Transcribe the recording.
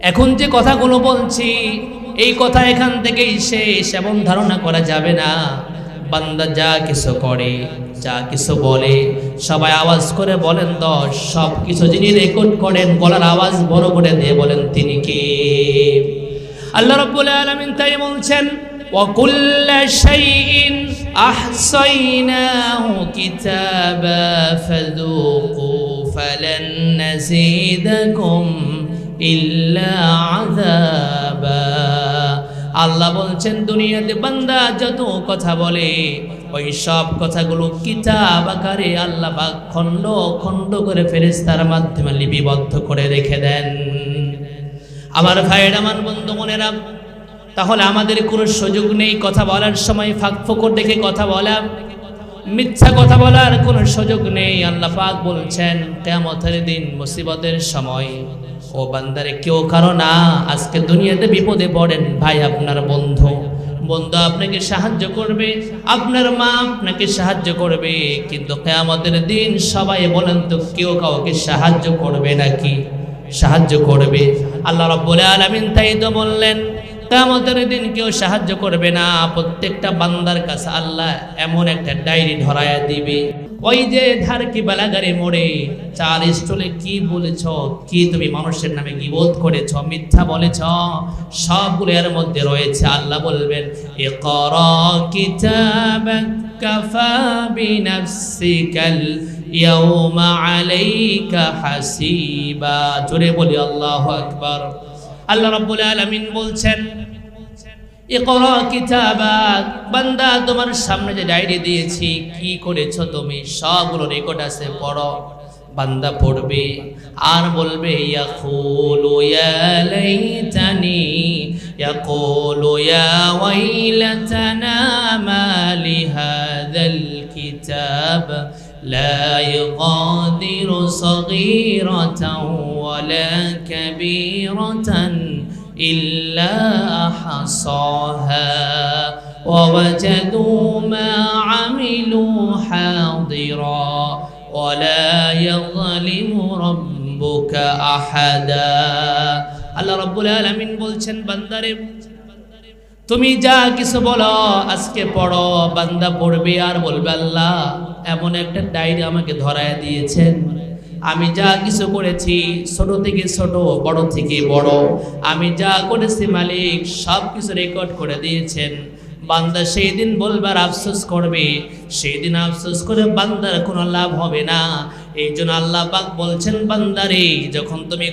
এখন যে কথাগুলো বলছি এই কথা এখান থেকেই শেষ এমন ধারণা করা যাবে না। বান্দা যা কিছু করে, যা কিছু বলে, সবাই আওয়াজ করে বলেন তো, সব কিছু যিনি রেকর্ড করেন গলার আওয়াজ বড় করে দিয়ে বলেন তিনি কে? আল্লাহ রাব্বুল আলামিন তাই বলছেন, وَكُلَّ شَيْءٍ أَحْصَيْنَاهُ كِتَابًا فَذُوقُوا فَلَن نَّزِيدَكُمْ إِلَّا عَذَابًا। আল্লাহ বলছেন দুনিয়াতে বান্দা যত কথা বলে ওই সব কথাগুলো কিতাব আকারে আল্লাহ পাক খণ্ড খণ্ড করে ফেরেশতার মাধ্যমে লিপিবদ্ধ করে রেখে দেন। আমার ভাইয়েরা, আমার বন্ধু মনেরা, তাহলে আমাদের কোনো সুযোগ নেই কথা বলার সময় ফাঁক ফোকর দেখে কথা বলা, মিথ্যা কথা বলার কোনো সুযোগ নেই। আল্লাহ পাক বলছেন কিয়ামতের দিন মুসিবতের সময় ও বান্দারে কেউ কারো না, আজকে দুনিয়াতে বিপদে পড়েন ভাই আপনার বন্ধু আপনাকে সাহায্য করবে, আপনার মা আপনাকে সাহায্য করবে, কিন্তু কিয়ামতের দিন সবাই বলেন তো কেউ কাউকে সাহায্য করবে নাকি? সাহায্য করবে। আল্লাহ রাব্বুল আলামিন তাই তো বললেন কিয়ামতের দিন কেউ সাহায্য করবে না। প্রত্যেকটা বান্দার কাছে আল্লাহ এমন একটা ডায়েরি ধরায়া দিবে, ওই যে ধারকি বালাগারে মোড়ে 4 স্টলে কি বলেছ, কি তুমি মানুষের নামে গীবত করেছ, মিথ্যা বলেছ, সবগুলো এর মধ্যে রয়েছে। আল্লাহ বলবেন ইকরা কিতাবাক কাফা বিনাফসিকাল ইয়াউমা আলাইকা হাসিবা। জোরে বলি আল্লাহু আকবার। আল্লাহ রাব্বুল আলামিন বলছেন ইকরা কিতাবাক, বান্দা তোমার সামনে যে ডায়েরি দিয়েছি কি করেছো তুমি সবগুলো রেকর্ড আছে, পড়ো। বান্দা পড়বে আর বলবে ইয়াকুলু ইয়া লাইতানি, ইয়াকুলু ইয়া ওয়াইলাতানা মা লিহাযাল কিতাব লা ইগাদিরু সগীরাতাও ওয়ালা কাবীরাতান إلا أحصاها ووجدوا ما عملوا حاضرا ولا يظلم ربك أحدا। আল্লাহ রাব্বুল আলামিন বলছেন বান্দারে তুমি যা কিছু বলো আজকে পড়ো। বান্দা পড়বে আর বলবে আল্লাহ এমন একটা ডায়েরি আমাকে ধরায় দিয়েছেন, আমি যা কিছু করেছি ছোট থেকে ছোট, বড় থেকে বড়, আমি যা করেছি মালিক সব কিছু রেকর্ড করে দিয়েছেন। বান্দা সেই দিন বলবার আফসোস করবে, সেই দিন আফসোস করে বান্দার কোনো লাভ হবে না। এই জন্য আল্লাহ পাক বলছেন বান্দারে যখন তুমি